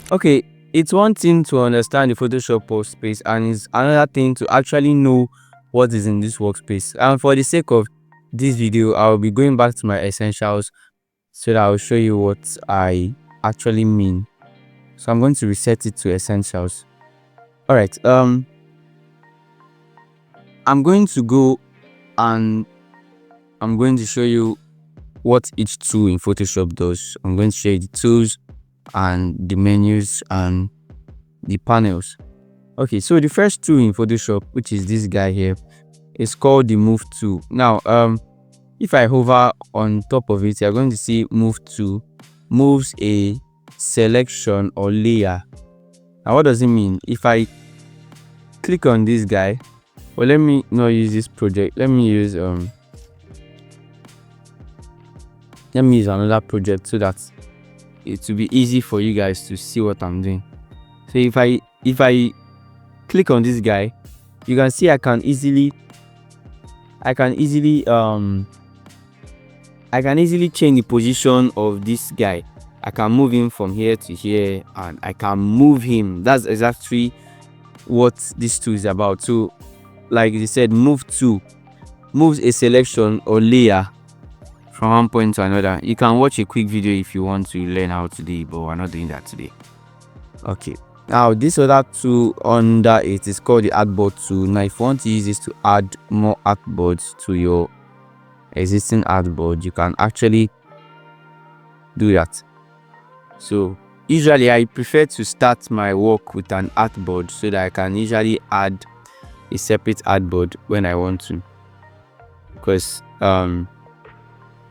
Okay, it's one thing to understand the Photoshop workspace, and it's another thing to actually know what is in this workspace. And for the sake of this video, I'll be going back to my essentials so that I'll show you what I actually mean. So I'm going to reset it to essentials. All right. I'm going to go and I'm going to show you what each tool in Photoshop does. I'm going to show you the tools and the menus and the panels. Okay, so the first tool in Photoshop, which is this guy here, is called the Move tool. Now, if I hover on top of it, you're going to see Move tool moves a selection or layer. Now, what does it mean? If I click on this guy, well, let me not use this project. Let me use another project so that it will be easy for you guys to see what I'm doing. So if I click on this guy, you can see I can easily change the position of this guy. I can move him from here to here, and I can move him. That's exactly what this tool is about. So like they said, Move tool moves a selection or layer from one point to another. You can watch a quick video if you want to learn how to do it, but we're not doing that today. Okay, now this other tool under it is called the Artboard tool. Now if you want to use this to add more artboards to your existing artboard, you can actually do that. So usually I prefer to start my work with an artboard so that I can usually add a separate artboard when I want to, because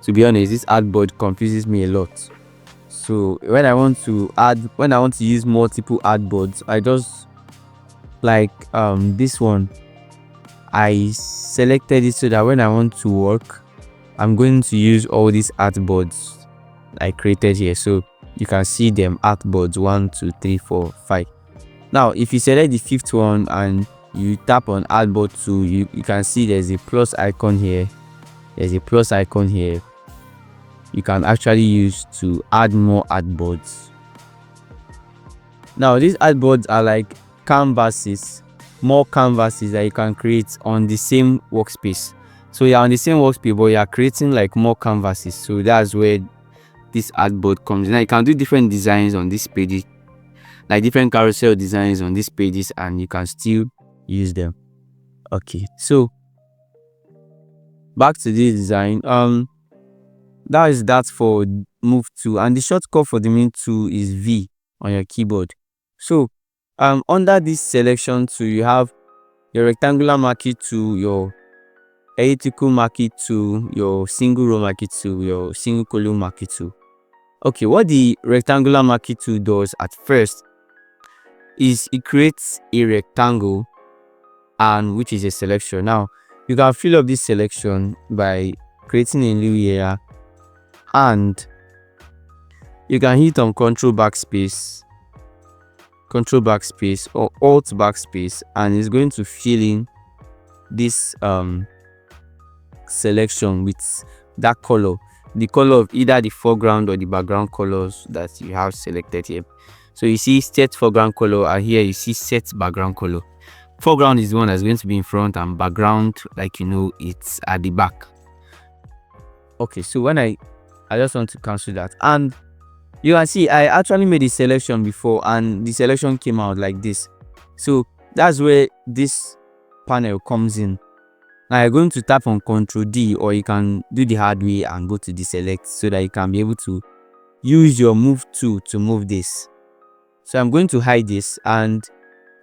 to be honest, this artboard confuses me a lot. So when I want to use multiple artboards, I just like this one, I selected it so that when I want to work, I'm going to use all these artboards I created here. So you can see them, artboards 1, 2, 3, 4, 5. Now if you select the fifth one and you tap on Artboard 2, you can see there's a plus icon here, there's a plus icon here. You can actually use to add more artboards. Now these artboards are like canvases, more canvases that you can create on the same workspace. So you're on the same workspace, but you are creating like more canvases. So that's where this artboard comes in. Now you can do different designs on this page, like different carousel designs on these pages, and you can still use them. Okay, so back to this design. That is that for Move tool, and the shortcut for the main tool is V on your keyboard. So under this selection tool, you have your rectangular marquee tool, your elliptical marquee tool, your single row marquee tool, your single column marquee tool. Okay, what the rectangular marquee tool does at first is it creates a rectangle, and which is a selection. Now you can fill up this selection by creating a new layer, and you can hit on control backspace or alt backspace, and it's going to fill in this selection with that color, the color of either the foreground or the background colors that you have selected here. So you see set foreground color, and here you see set background color. Foreground is the one that's going to be in front, and background, like you know, it's at the back. Okay, so when I just want to cancel that, and you can see I actually made a selection before, and the selection came out like this. So that's where this panel comes in. Now you're going to tap on Ctrl D, or you can do the hard way and go to deselect so that you can be able to use your Move tool to move this. So I'm going to hide this, and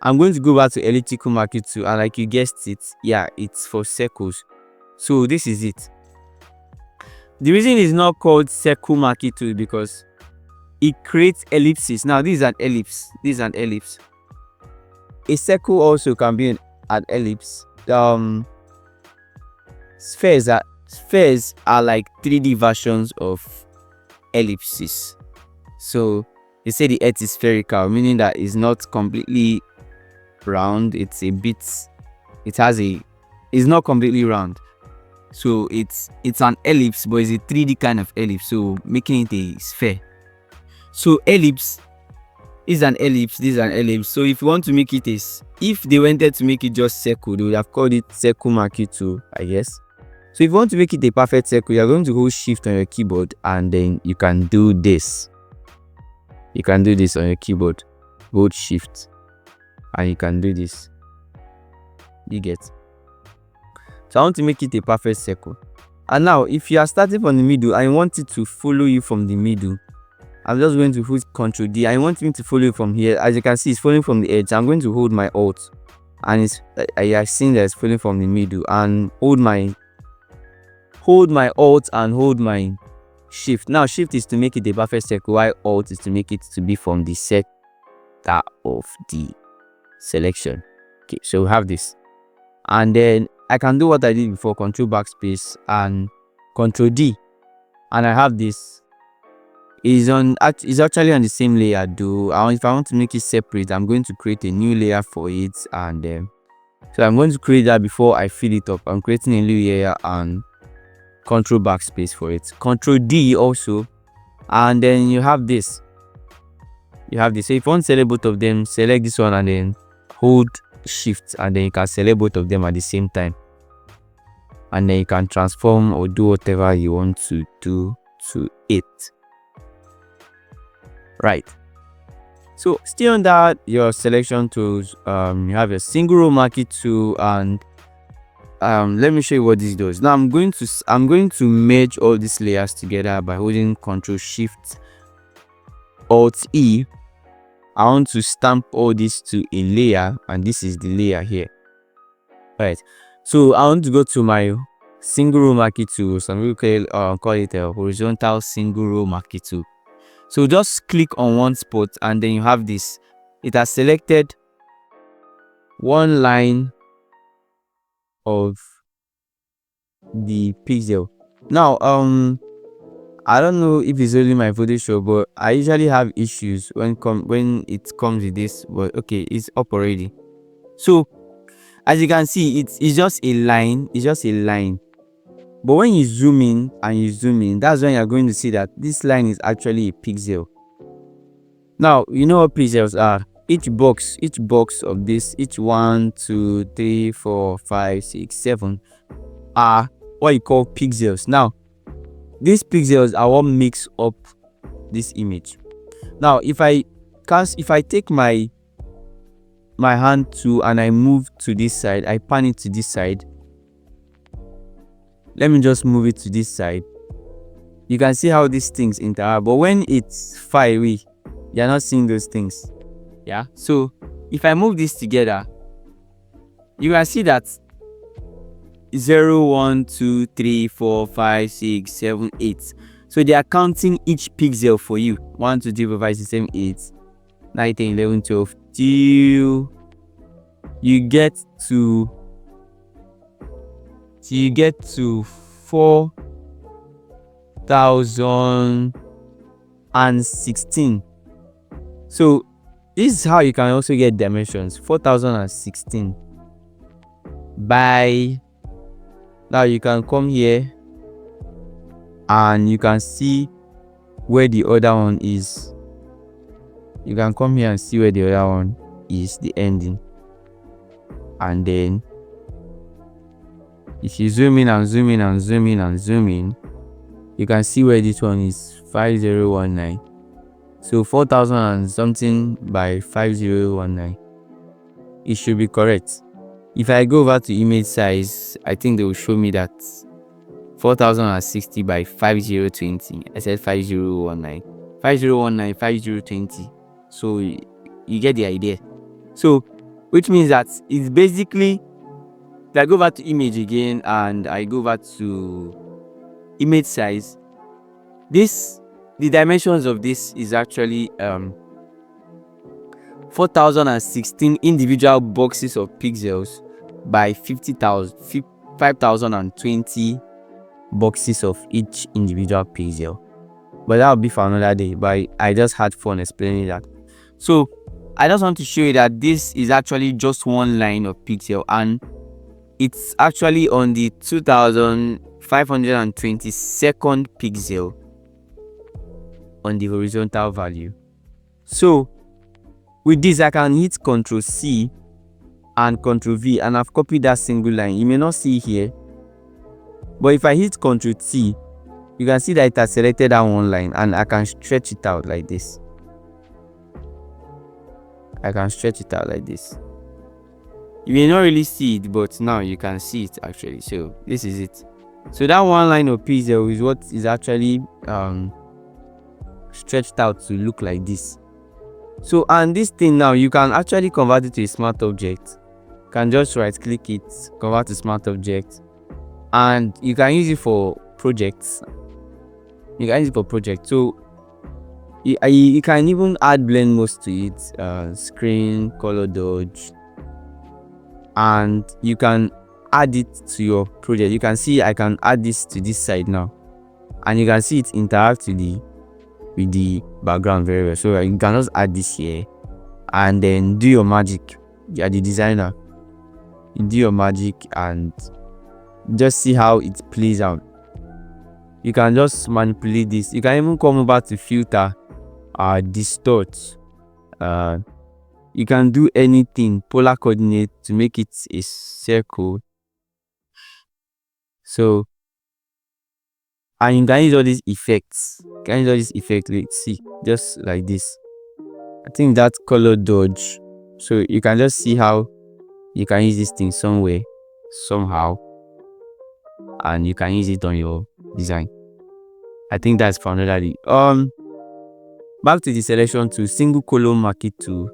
I'm going to go back to elliptical marquee tool, and like you guessed it, yeah, it's for circles. So this is it. The reason it's not called circle marquee tool because it creates ellipses. Now this is an ellipse, this is an ellipse. A circle also can be an ellipse. Spheres are like 3D versions of ellipses. So they say the earth is spherical, meaning that it's not completely round. It's not completely round. So it's an ellipse, but it's a 3D kind of ellipse, so making it a sphere. So ellipse This is an ellipse, this is an ellipse. So if you want to make it if they wanted to make it just circle, they would have called it circle Marquee 2, I guess. So if you want to make it a perfect circle, you're going to hold shift on your keyboard, and then you can do this. You can do this on your keyboard. Hold shift and you can do this. You get. So I want to make it a perfect circle. And now if you are starting from the middle and you want it to follow you from the middle, I'm just going to hold Ctrl D. I want me to follow you from here. As you can see, it's following from the edge. I'm going to hold my Alt, and I have seen that it's following from the middle, and hold my Alt and hold my Shift. Now Shift is to make it a perfect circle, while Alt is to make it to be from the center of the selection. Okay, so we have this, and then I can do what I did before: Control Backspace and Control D, and I have this. It's actually on the same layer though. If I want to make it separate, I'm going to create a new layer for it, and so I'm going to create that before I fill it up. I'm creating a new layer and Control Backspace for it. Control D also, and then you have this. So if you want to select both of them, select this one and then hold Shift, and then you can select both of them at the same time, and then you can transform or do whatever you want to do to it. Right. So still under your selection tools, you have a single row Marquee tool, and let me show you what this does. Now I'm going to merge all these layers together by holding Control Shift Alt E. I want to stamp all this to a layer, and this is the layer here. Right. So I want to go to my single row Marquee tool. So I'm going to call it a horizontal single row Marquee tool. So just click on one spot, and then you have this. It has selected one line of the pixel. Now I don't know if it's only my Photoshop, but I usually have issues when it comes with this. But okay, it's up already. So as you can see, it's just a line. It's just a line. But when you zoom in and you zoom in, that's when you're going to see that this line is actually a pixel. Now, you know what pixels are. Each box of this, each 1, 2, 3, 4, 5, 6, 7 are what you call pixels. Now, these pixels are what makes up this image. Now, if I take my hand to and I move to this side, I pan it to this side. Let me just move it to this side. You can see how these things interact, but when it's far away, you're not seeing those things. Yeah, so if I move this together, you can see that 0, 1, 2, 3, 4, 5, 6, 7, 8. So they are counting each pixel for you. 1, 2, 3, 4, 5, 6, 7, 8, 9, 10, 11, 12, till you get to 4016. So this is how you can also get dimensions. 4016 by, now you can come here and you can see where the other one is. You can come here and see where the other one is, the ending. And then if you zoom in and zoom in and zoom in and zoom in, you can see where this one is, 5019. So 4000 and something by 5019. It should be correct. If I go over to image size, I think they will show me that 4060 by 5020. I said 5019. 5019, 5020. So you get the idea. So which means that it's basically, if I go back to image again and I go back to image size, the dimensions of this is actually 4016 individual boxes of pixels by 5020 boxes of each individual pixel. But that will be for another day, but I just had fun explaining that. So I just want to show you that this is actually just one line of pixel, and it's actually on the 2522nd pixel on the horizontal value. So With this, I can hit Ctrl C and Ctrl V, and I've copied that single line. You may not see here, but if I hit Ctrl T, you can see that it has selected that one line, and I can stretch it out like this. I can stretch it out like this. You may not really see it, but now you can see it actually. So this is it. So that one line of pixel is what is actually stretched out to look like this. So, and this thing now, you can actually convert it to a smart object. You can just right click it, convert to smart object, and you can use it for projects. You can use it for projects. So you can even add blend modes to it, screen, color dodge, and you can add it to your project. You can see I can add this to this side now, and you can see it interact with the background very well. So you can just add this here and then do your magic. You are the designer. You do your magic and just see how it plays out. You can just manipulate this. You can even come over to filter, distort. You can do anything, polar coordinate to make it a circle. So, and you can use all these effects. You can use all these effects. Let's see, just like this. I think that's color dodge. So you can just see how you can use this thing somewhere, somehow, and you can use it on your design. I think that's for another day. Back to the selection tool, single column marquee tool.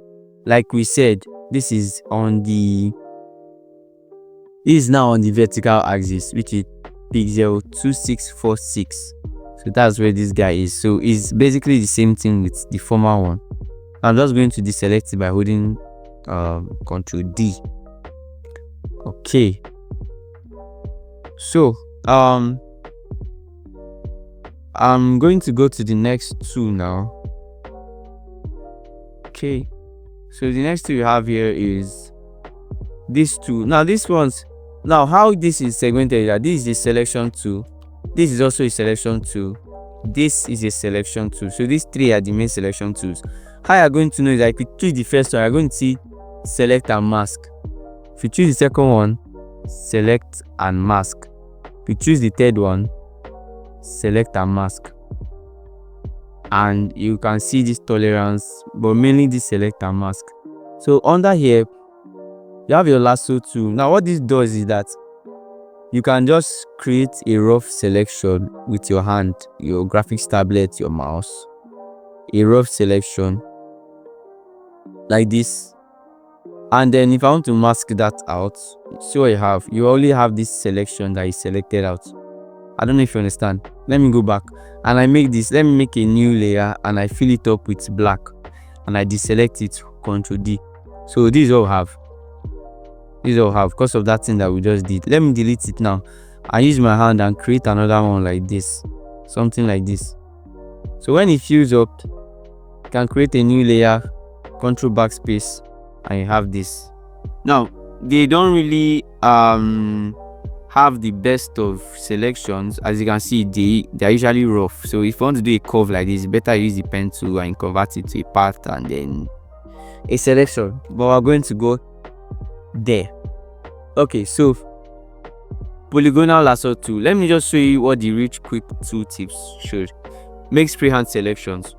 Like we said, this is now on the vertical axis, which is pixel 2646. So that's where this guy is. So it's basically the same thing with the former one. I'm just going to deselect it by holding Ctrl D. Okay. So I'm going to go to the next tool now. Okay. So the next tool you have here is this tool. Now how this is segmented, this is a selection tool. This is also a selection tool. This is a selection tool. So these three are the main selection tools. How you're going to know is that if you choose the first one, you're going to see select and mask. If you choose the second one, select and mask. If you choose the third one, select and mask. And you can see this tolerance, but mainly this select and mask. So under here, you have your lasso tool. Now what this does is that you can just create a rough selection with your hand, your graphics tablet, your mouse, a rough selection like this. And then if I want to mask that out, see what you have. You only have this selection that is selected out. I don't know if you understand. Let me go back and I make this. Let me make a new layer and I fill it up with black and I deselect it, Ctrl D. So this is all I have. This is all I have because of that thing that we just did. Let me delete it now. I use my hand and create another one like this, something like this. So when it fills up, you can create a new layer, Ctrl backspace, and you have this. Now they don't really have the best of selections. As you can see, they're usually rough. So if you want to do a curve like this, better use the pen tool and convert it to a path and then a selection. But we're going to go there. Okay, so polygonal lasso tool. Let me just show you what the rich quick tool tips should. Make freehand selections.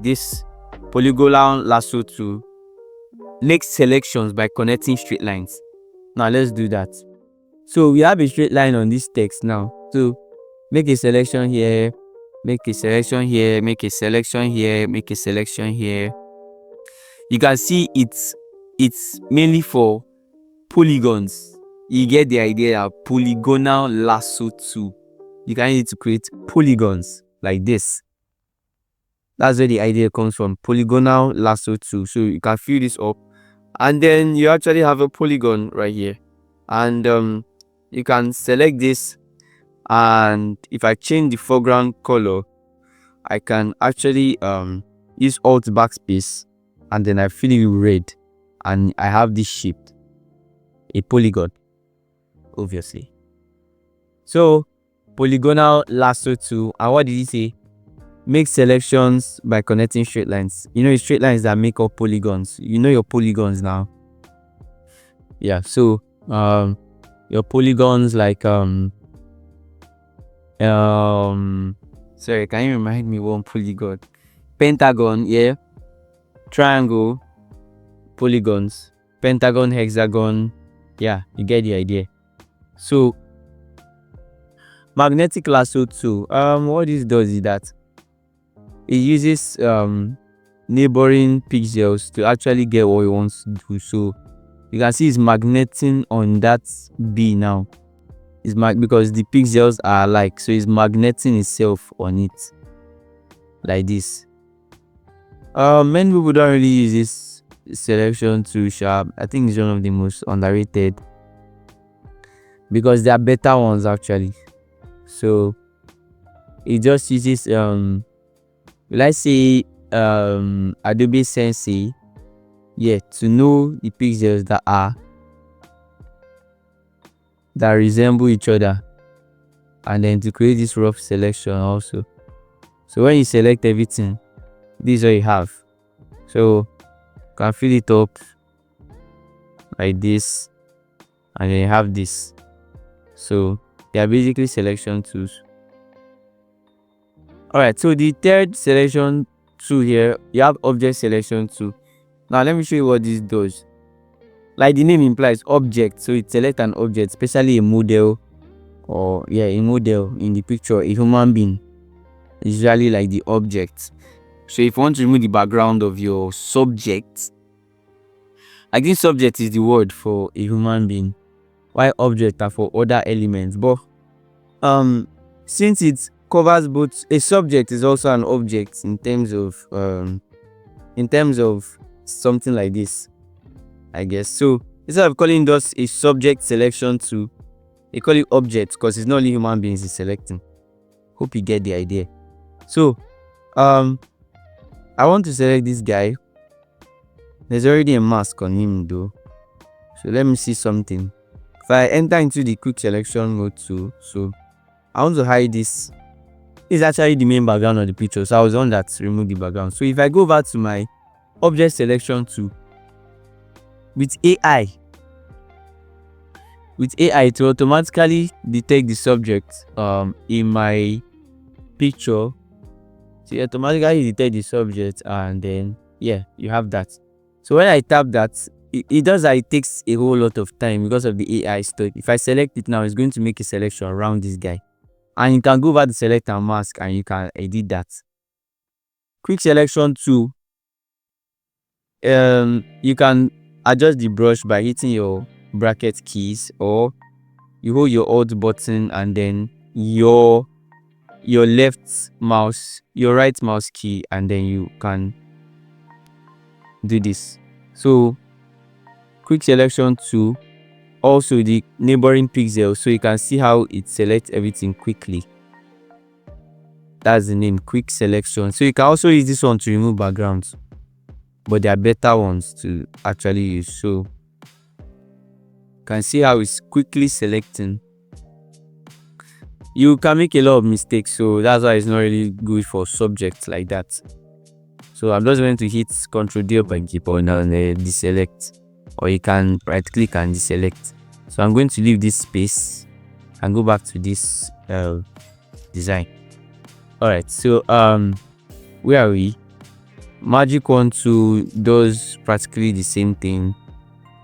This polygonal lasso tool makes selections by connecting straight lines. Now let's do that. So we have a straight line on this text now. So make a selection here, make a selection here, make a selection here, make a selection here. You can see it's mainly for polygons. You get the idea. Polygonal lasso tool. You can use it to create polygons like this. That's where the idea comes from. Polygonal lasso tool. So you can fill this up and then you actually have a polygon right here. And you can select this, and if I change the foreground color, I can actually use Alt backspace and then I fill it with red and I have this shape, a polygon, obviously. So polygonal lasso tool. And what did he say? make selections by connecting straight lines. It's straight lines that make up polygons. Your polygons now. Yeah, so your polygons, like sorry, can you remind me one polygon? Pentagon, yeah. Triangle, polygons, pentagon, hexagon. Yeah, you get the idea. So magnetic lasso tool, what this does is that it uses neighboring pixels to actually get what it wants to do. So you can see it's magneting on that B now. It's because the pixels are alike, so it's magneting itself on it like this. Many people don't really use this selection tool sharp. I think it's one of the most underrated because there are better ones actually. So it just uses let's say Adobe Sensei, yeah, to know the pixels that resemble each other, and then to create this rough selection also. So when you select everything, this is what you have. So you can fill it up like this, and then you have this. So they are basically selection tools. Alright, so the third selection tool here, you have object selection tool. Now let me show you what this does. Like the name implies, object. So it selects an object, especially a model, or a model in the picture, a human being. It's usually like the object. So if you want to remove the background of your subject, I think subject is the word for a human being, while object are for other elements. But since it covers both, a subject is also an object in terms of something like this, I guess. So instead of calling this a subject selection tool, they call it object because it's not only human beings it's selecting. Hope you get the idea. So I want to select this guy. There's already a mask on him though, so let me see something. If I enter into the quick selection mode too, so I want to hide this. This is actually the main background of the picture, so I was on that remove the background. So if I go back to my object selection tool, with AI, it will automatically detect the subject in my picture. So it automatically detect the subject, and then you have that. So when I tap that, it does that. It takes a whole lot of time because of the AI stuff. If I select it now, it's going to make a selection around this guy, and you can go over the select and mask, and you can edit that. Quick selection tool, you can adjust the brush by hitting your bracket keys, or you hold your Alt button and then your left mouse, your right mouse key, and then you can do this. So quick selection tool, also the neighboring pixel, so you can see how it selects everything quickly. That's the name, quick selection. So you can also use this one to remove backgrounds, but there are better ones to actually use. So you can see how it's quickly selecting. You can make a lot of mistakes, so that's why it's not really good for subjects like that. So I'm just going to hit Ctrl D up and keep on and deselect, or you can right click and deselect. So I'm going to leave this space and go back to this design. Alright, so where are we? Magic Wand tool does practically the same thing.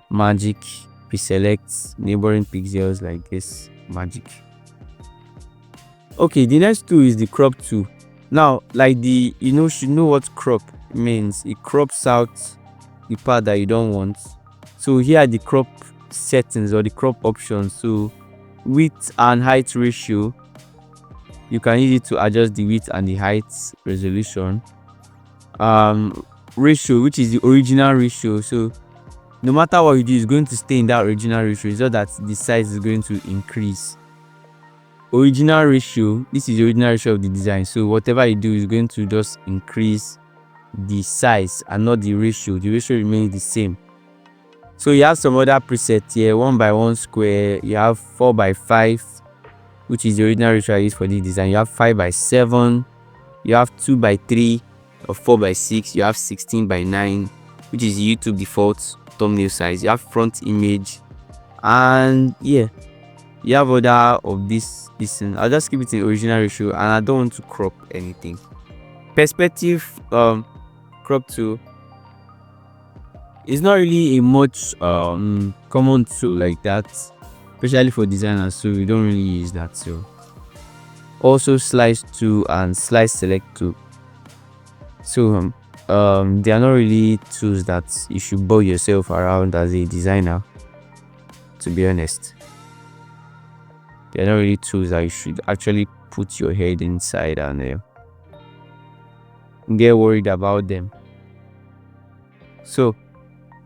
Magic, pre-select neighboring pixels like this. Magic. Okay, the next tool is the crop tool. Now, like should know what crop means. It crops out the part that you don't want. So here are the crop settings or the crop options. So width and height ratio, you can use it to adjust the width and the height resolution. Ratio, which is the original ratio, so no matter what you do, it's going to stay in that original ratio. It's just that the size is going to increase. Original ratio, this is the original ratio of the design, so whatever you do is going to just increase the size and not the ratio. The ratio remains the same. So you have some other presets here, 1x1 square, you have 4x5, which is the original ratio I used for this design, you have 5x7, you have 2x3 or 4x6, you have 16x9, which is YouTube default thumbnail size, you have front image, and yeah, you have other of this thing. I'll just keep it in original ratio, and I don't want to crop anything. Perspective crop tool is not really a much common tool like that, especially for designers, so we don't really use that. So also slice tool and slice select tool, so they are not really tools that you should bore yourself around as a designer, to be honest. They're not really tools that you should actually put your head inside and get worried about them. So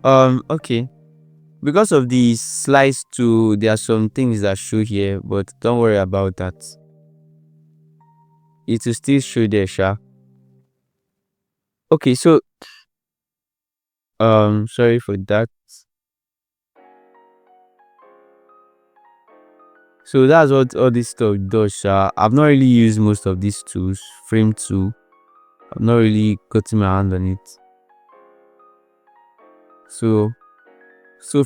okay, because of the slice tool, there are some things that show here, but don't worry about that, it will still show there, sha. Okay, so sorry for that. So that's what all this stuff does, sha. I've not really used most of these tools. Frame tool, I've not really gotten my hand on it. So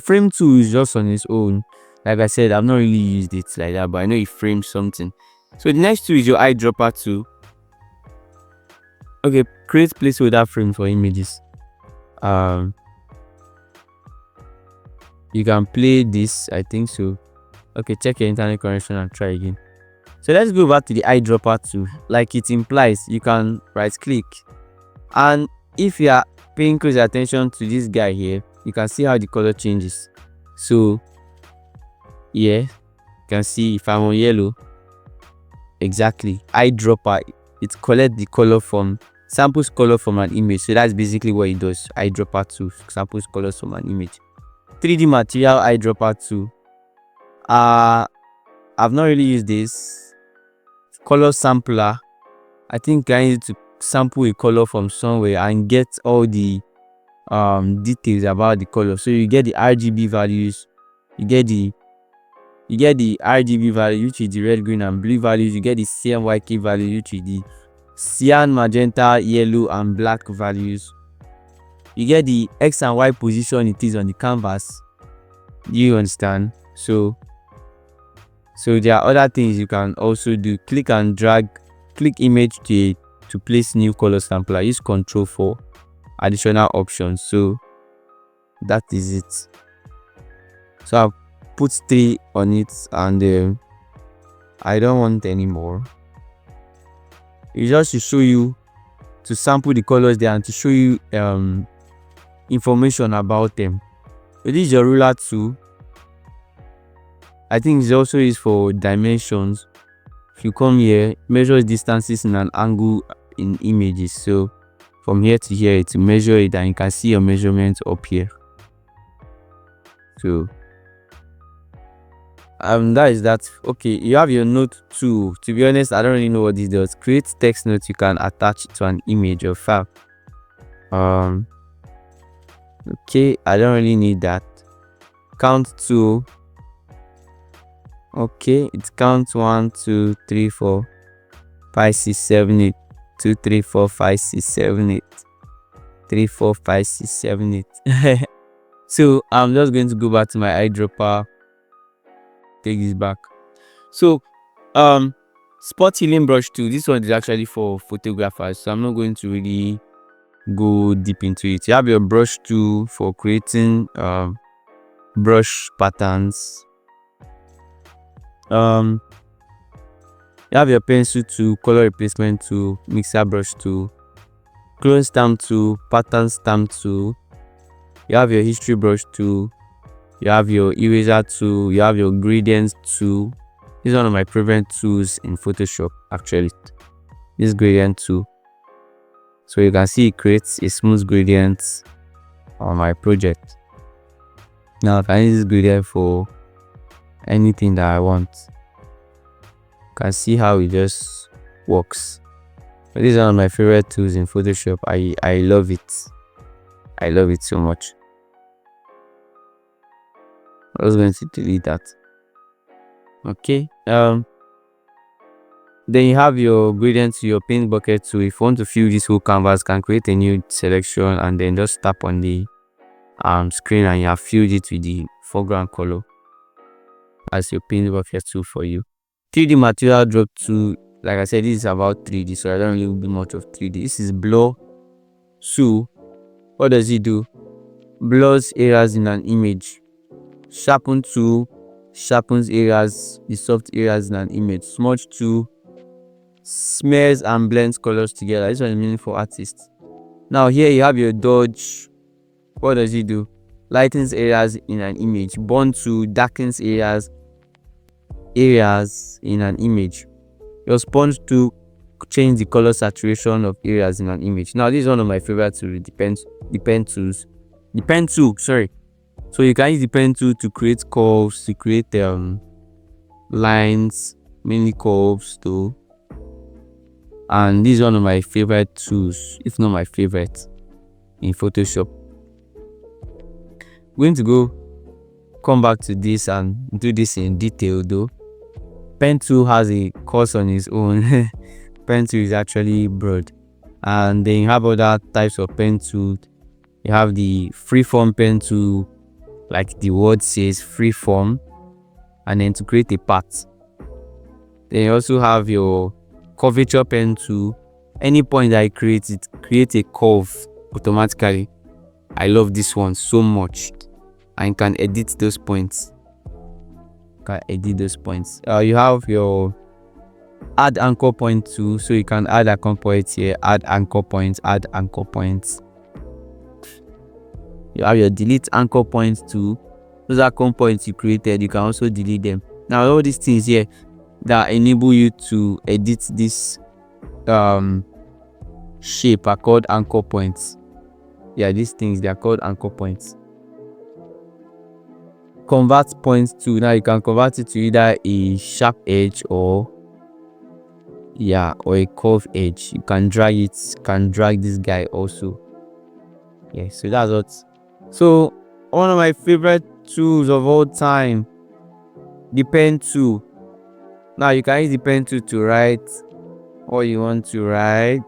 frame tool is just on its own. Like I said, I've not really used it like that, but I know it frames something. So the next tool is your eyedropper tool. Okay, create placeholder frame for images. You can play this, I think so. Okay, check your internet connection and try again. So let's go back to the eyedropper tool. Like it implies, you can right click, and if you are paying close attention to this guy here, you can see how the color changes. So yeah, you can see if I'm on yellow, exactly, eyedropper, it collects the color from samples color from an image. So that's basically what it does. Eyedropper tool samples colors from an image. 3D material eyedropper tool, I've not really used this. Color sampler, I think I need to sample a color from somewhere and get all the details about the color. So you get the RGB values, you get the RGB value, which is the red, green and blue values, you get the CMYK value, which is the cyan, magenta, yellow and black values, you get the X and Y position it is on the canvas. Do you understand? So there are other things you can also do. Click and drag, click image to place new color sampler. Use Ctrl for additional options. So that is it. So I'll put 3 on it, and I don't want any more. It's just to show you, to sample the colors there and to show you information about them. So this is your ruler tool. I think it's also used for dimensions. If you come here, it measures distances in an angle in images. So from here to here, it will measure it, and you can see your measurements up here. So that is that. Okay, you have your note tool. To be honest, I don't really know what this does. Create text notes you can attach to an image or file. Okay, I don't really need that. Count tool. Okay, it counts 1 2 3 4 5 6 7 8 2 3 4 5 6 7 8 3 4 5 6 7 8. So I'm just going to go back to my eyedropper, take this back. So spot healing brush tool, this one is actually for photographers, so I'm not going to really go deep into it. You have your brush tool for creating brush patterns. You have your pencil tool, color replacement tool, mixer brush tool, clone stamp tool, pattern stamp tool. You have your history brush tool, you have your eraser tool, you have your gradient tool. This is one of my favorite tools in Photoshop actually, this gradient tool. So you can see it creates a smooth gradient on my project. Now I can use this gradient for anything that I want. You can see how it just works. But this is one of my favorite tools in Photoshop. I love it. I love it so much. I was going to delete that. Okay. Then you have your gradient to your paint bucket. So if you want to fill this whole canvas, can create a new selection and then just tap on the screen and you have filled it with the foreground color as your paint bucket tool for you. 3D material drop to, like I said, this is about 3D, so I don't really do much of 3D. This is blur. So what does it do? Blurs areas in an image. Sharpen tool sharpens areas, the soft areas in an image. Smudge tool smears and blends colors together. This one is meaning for artists. Now here you have your dodge. What does it do? Lightens areas in an image. Burn tool darkens areas in an image. Your sponge tool change the color saturation of areas in an image. Now this is one of my favorite tools. The pen tool, sorry. So you can use the pen tool to create curves, to create lines, mainly curves too. And this is one of my favorite tools, if not my favorite, in Photoshop. I'm going to come back to this and do this in detail though. Pen tool has a course on its own. Pen tool is actually broad. And then you have other types of pen tool. You have the freeform pen tool, like the word says, freeform, and then to create a path. Then you also have your curvature pen tool. Any point that I create, it creates a curve automatically. I love this one so much. And you can edit those points. You have your add anchor point tool, so you can add anchor points here, add anchor points. You have your delete anchor points too. Those anchor points you created, you can also delete them. Now all these things here that enable you to edit this shape are called anchor points. Yeah, these things, they are called anchor points. Convert points to, now you can convert it to either a sharp edge or a curved edge. You can drag it, this guy also. Yeah, so that's what. So one of my favorite tools of all time, the pen tool. Now you can use the pen tool to write what you want to write.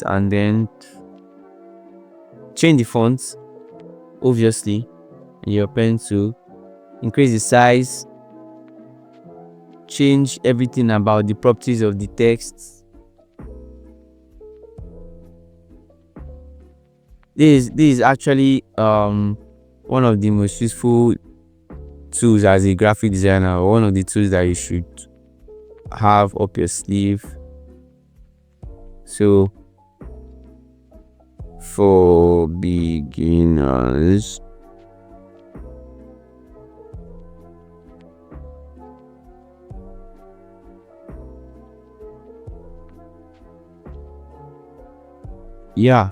And then change the fonts, obviously, in your pen tool. Increase the size, change everything about the properties of the text. This is actually one of the most useful tools as a graphic designer, or one of the tools that you should have up your sleeve. So for beginners, yeah.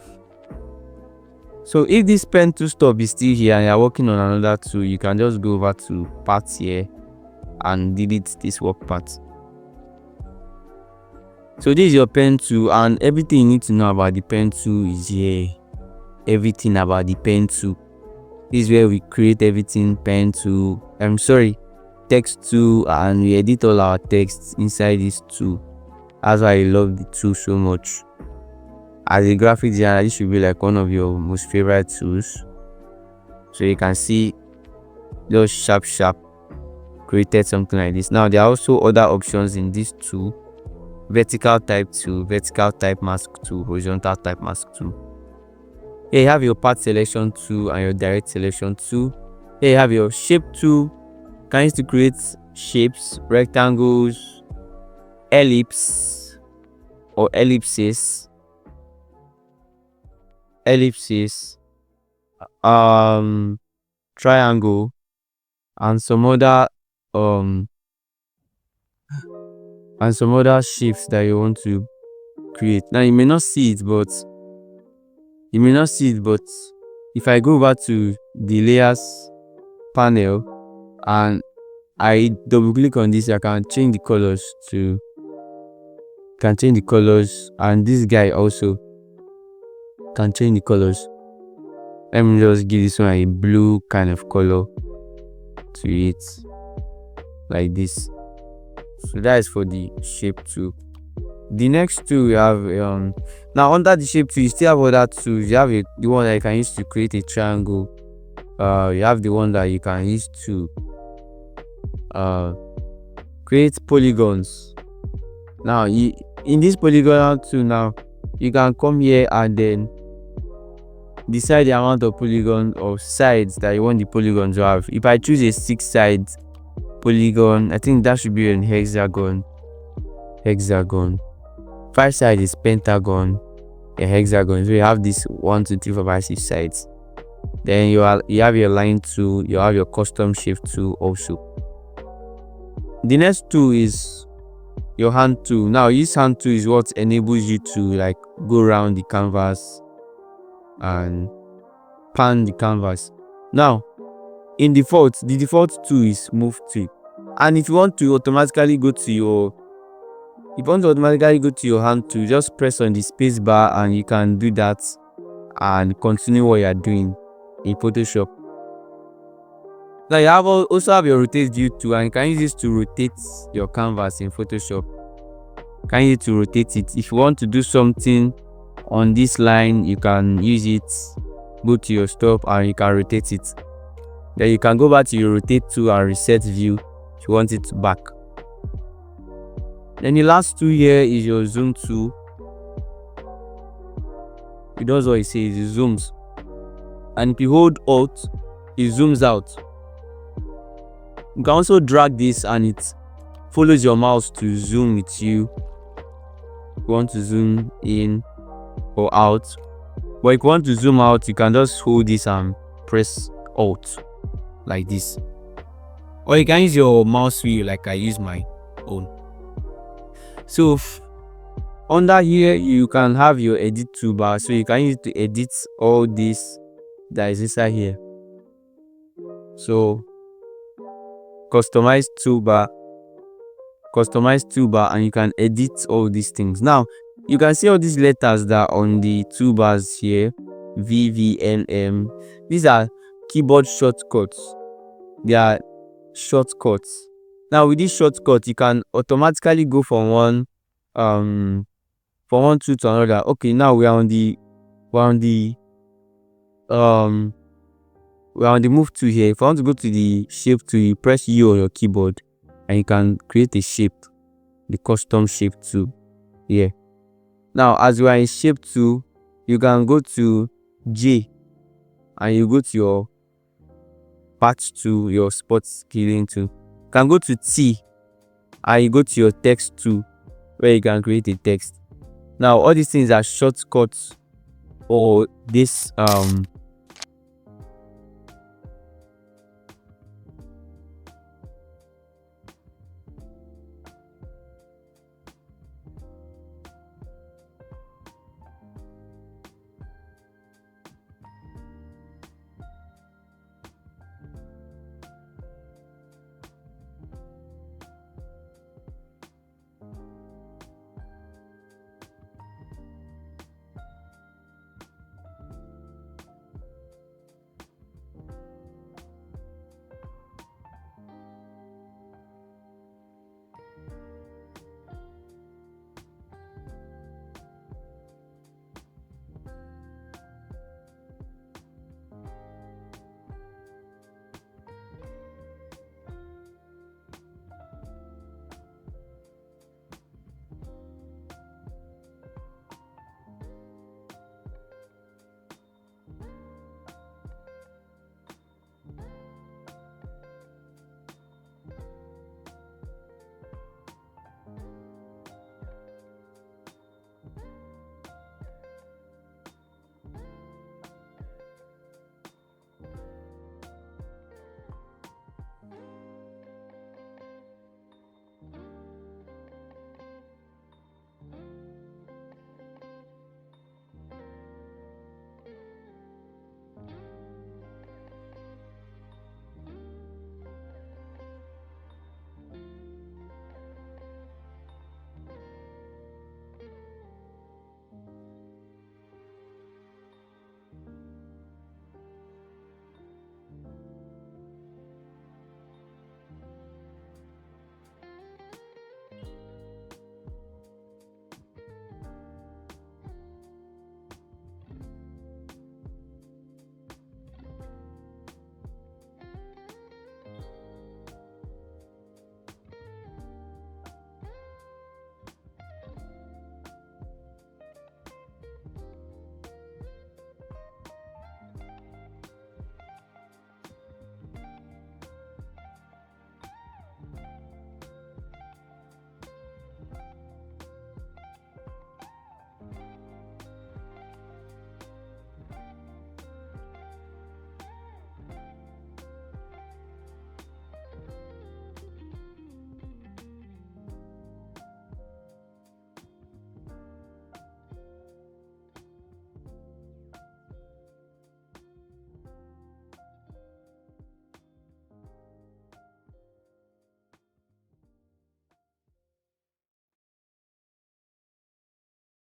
So if this pen tool stop is still here and you're working on another tool, you can just go over to parts here and delete this work part. So this is your pen tool, and everything you need to know about the pen tool is here. Everything about the pen tool. This is where we create everything. Pen tool, text tool, and we edit all our texts inside this tool. That's why I love the tool so much. As a graphic designer, this should be like one of your most favorite tools. So you can see just sharp created something like this. Now there are also other options in this tool: vertical type tool, vertical type mask tool, horizontal type mask tool. Here you have your path selection tool and your direct selection tool. Here you have your shape tool. Can use to create shapes, rectangles, ellipse or ellipses, triangle, and some other shapes that you want to create. Now you may not see it, but if I go over to the layers panel and I double click on this, I can change the colors and this guy also can change the colors. Let me just give this one a blue kind of color. to it like this. So that is for the shape tool. The next tool we have now under the shape tool, you still have other tools. You have the one that you can use to create a triangle. You have the one that you can use to create polygons. Now in this polygonal tool, now you can come here and then decide the amount of polygon or sides that you want the polygon to have. If I choose a 6 sides polygon, I think that should be an hexagon. 5 sides is pentagon, a hexagon. So you have this 1 2 3 4 5 6 sides. Then you have your line tool, you have your custom shape tool also. The next tool is your hand tool. Now this hand tool is what enables you to like go around the canvas and pan the canvas. Now the default tool is move tool, and if you want to automatically go to your hand tool, just press on the space bar and you can do that and continue what you are doing in Photoshop. Now you also have your rotate view tool, and you can use this to rotate your canvas in Photoshop. You can use it to rotate it. If you want to do something on this line, you can use it, go to your stop and you can rotate it. Then you can go back to your rotate tool and reset view if you want it back. Then the last tool here is your zoom tool. It does what it says, it zooms, and if you hold Alt, it zooms out. You can also drag this and it follows your mouse to zoom with you. If you want to zoom in or out, but if you want to zoom out, you can just hold this and press Alt like this, or you can use your mouse wheel like I use my own. So under here you can have your edit toolbar, so you can use it to edit all this that is inside here. So customize toolbar, and you can edit all these things. Now you can see all these letters that are on the toolbars here, VVNM. These are keyboard shortcuts. They are shortcuts. Now with this shortcut, you can automatically go from one tool to another. Okay, now we're on the move tool here. If you want to go to the shape tool, you press U on your keyboard and you can create a shape, the custom shape tool here. Now as we are in shape tool, you can go to J and you go to your patch tool, your spot scaling tool. You can go to T and you go to your text tool where you can create a text. Now all these things are shortcuts or this